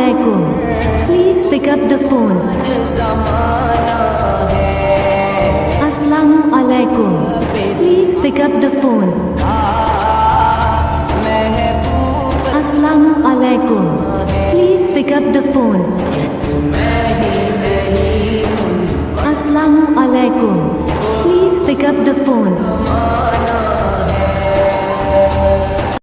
Assalamualaikum. Please pick up the phone. Assalamualaikum. Please pick up the phone. Assalamualaikum. Please pick up the phone. Assalamualaikum. Please pick up the phone.